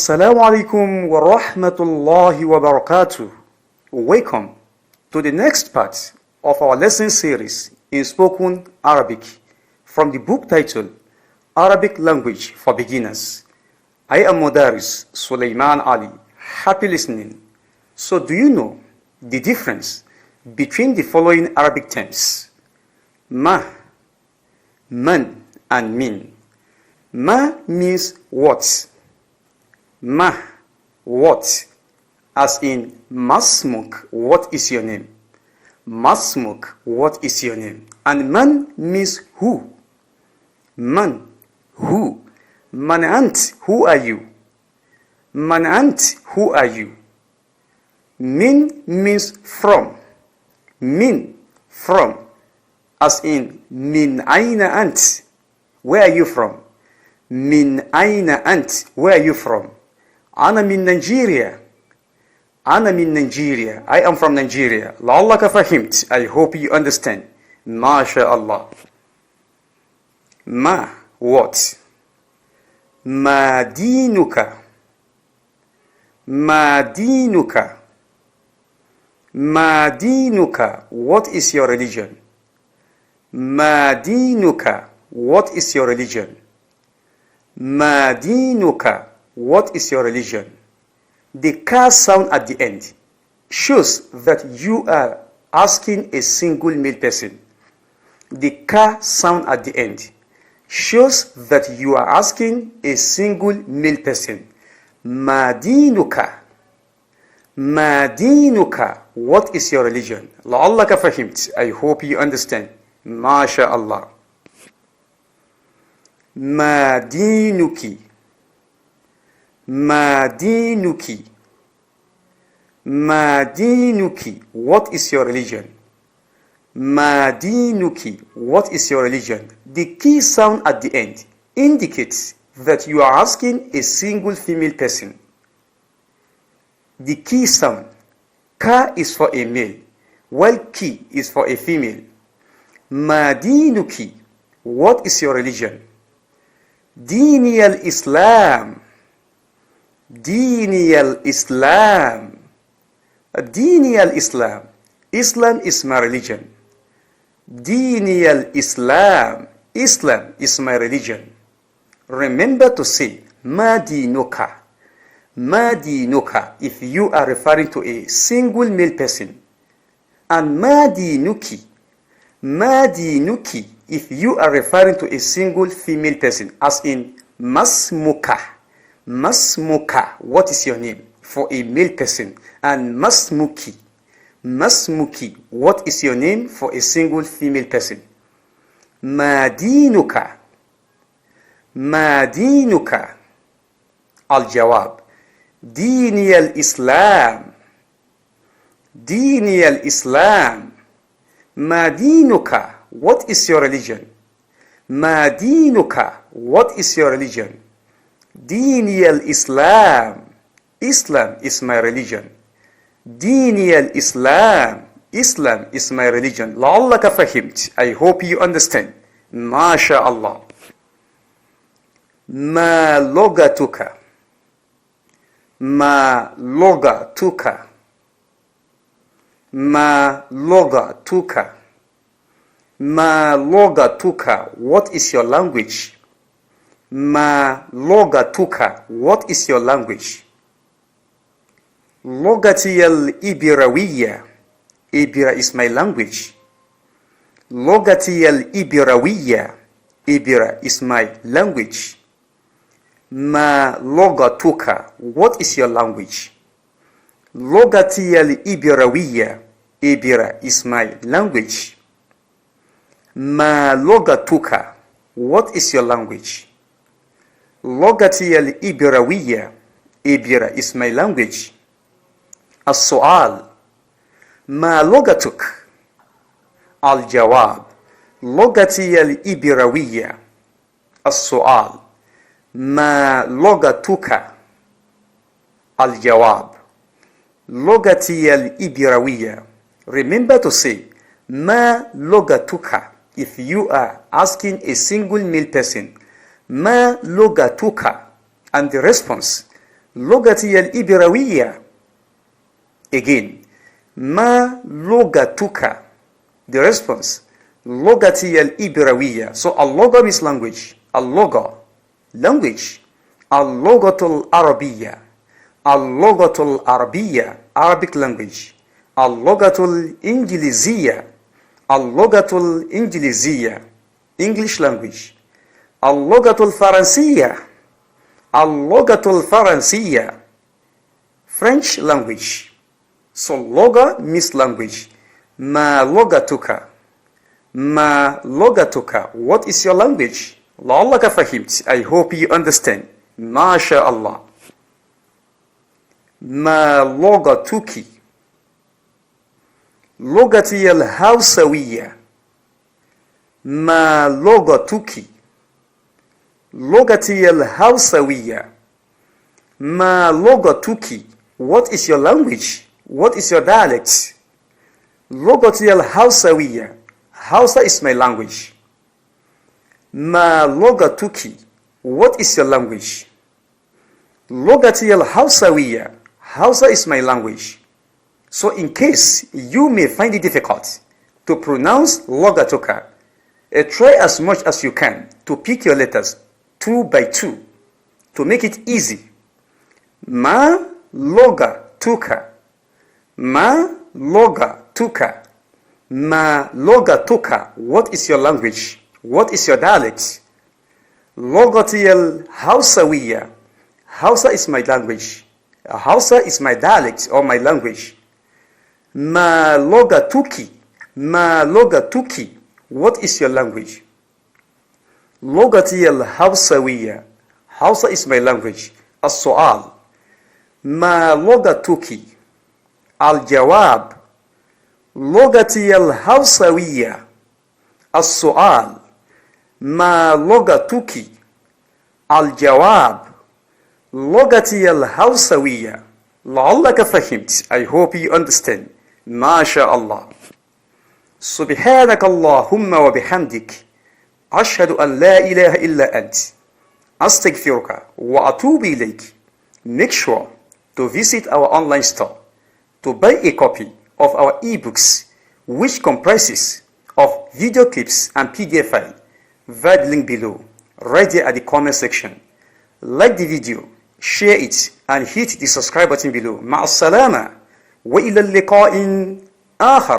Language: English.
Assalamu alaikum wa rahmatullahi wa barakatuh. Welcome to the next part of our lesson series in spoken Arabic from the book titled Arabic Language for Beginners. I am Mudaris Sulaiman Ali. Happy listening. So do you know the difference between the following Arabic terms? Ma, man, and min. Ma means what? Ma, what? As in, Masmuk, what is your name? Masmuk, what is your name? And man means who? Man, who? Man ant, who are you? Man ant, who are you? Min means from. Min, from. As in, min aina ant, where are you from? Min aina ant, where are you from? Ana min Nigeria. Ana min Nigeria. I am from Nigeria. La'allaka fahimt. I hope you understand. MashaAllah. Ma, what? Ma dinuka. Ma dinuka. Ma dinuka. What is your religion? Ma dinuka. What is your religion? Ma dinuka. What is your religion? The ka sound at the end shows that you are asking a single male person. The ka sound at the end shows that you are asking a single male person. Ma dinuka. Ma dinuka. What is your religion? La'allaka fahimt. I hope you understand. MashaAllah. Ma dinuki. Ma dinuki. Ma dinuki. What is your religion? Ma dinuki. What is your religion? The key sound at the end indicates that you are asking a single female person. The key sound, ka is for a male, while ki is for a female. Ma dinuki. What is your religion? Dini al-Islam. Dini al-Islam. Dini al-Islam. Islam is my religion. Dini al-Islam. Islam is my religion. Remember to say ma dinuka. Ma dinuka if you are referring to a single male person. And ma dinuki. Ma dinuki if you are referring to a single female person. As in masmuka. Masmuka, what is your name? For a male person. And masmuki. Masmuki, what is your name? For a single female person. Ma dinuka. Ma dinuka. Al-Jawab. Dini al-Islam. Dini al-Islam. Ma dinuka. What is your religion? Ma dinuka. What is your religion? Dini al-Islam. Islam is my religion. Dini al-Islam. Islam is my religion. La'allaka fahimt. I hope you understand. MashaAllah. Ma logatuka. Ma logatuka. Ma logatuka. Ma logatuka. What is your language? Ma logatuka. What is your language? Logati al-Ibirawiyya. Ibira is my language. Logati al-Ibirawiyya. Ibira is my language. Ma logatuka. What is your language? Logati al-Ibirawiyya. Ibira is my language. Ma logatuka. What is your language? Logati al-Ibirawiyya. Ibira is my language. As-su'al. Ma logatuk. Al-Jawab. Logati al-Ibirawiyya. As-su'al. Ma logatuka. Al-Jawab. Logati al-Ibirawiyya. Remember to say ma logatuka if you are asking a single male person. Ma logatuka. And the response لغتي الإبروية. Again, ما لغتك. The response, لغتي الإبروية. So اللغة means language. اللغة, language. اللغة العربية. اللغة العربية, Arabic language. اللغة الإنجليزية. اللغة الإنجليزية, English language. اللغة الفرنسية. اللغة الفرنسية, French language. So لغة means language. ما لغتك. ما لغتك. What is your language? لعلك فهمت. I hope you understand. ما شاء الله. ما لغتك. لغتي الهوسوية. ما لغتك. لغتي الهوسوية. ما لغتك. What is your language? What is your dialect? لغتي الهوسوية. Hausa is my language. ما لغتك. What is your language? لغتي الهوسوية. Hausa is my language. So in case you may find it difficult to pronounce لغتك, try as much as you can to pick your letters 2 by 2 to make it easy. ما لغتك. ما لغتك. ما لغتك. What is your language? What is your dialect? لغتي الهوسوية. Hausa is my language. Hausa is my dialect or my language. ما لغتك. ما لغتك. What is your language? لغتي الهوسوية. Hausa is my language. السؤال. ما لغتك. الجواب. لغتي الهوسوية. السؤال. ما لغتك. الجواب. لغتي الهوسوية. لعلك فهمت. I hope you understand. ما شاء الله. سبحانك اللهم وبحمدك أشهد أن لا إله إلا أنت أستغفرك وأتوب إليك. Make sure to visit our online store to buy a copy of our ebooks, which comprises of video clips and PDF file via the link below, right there at the comment section. Like the video, share it, and hit the subscribe button below. مع السلامة وإلى اللقاء آخر.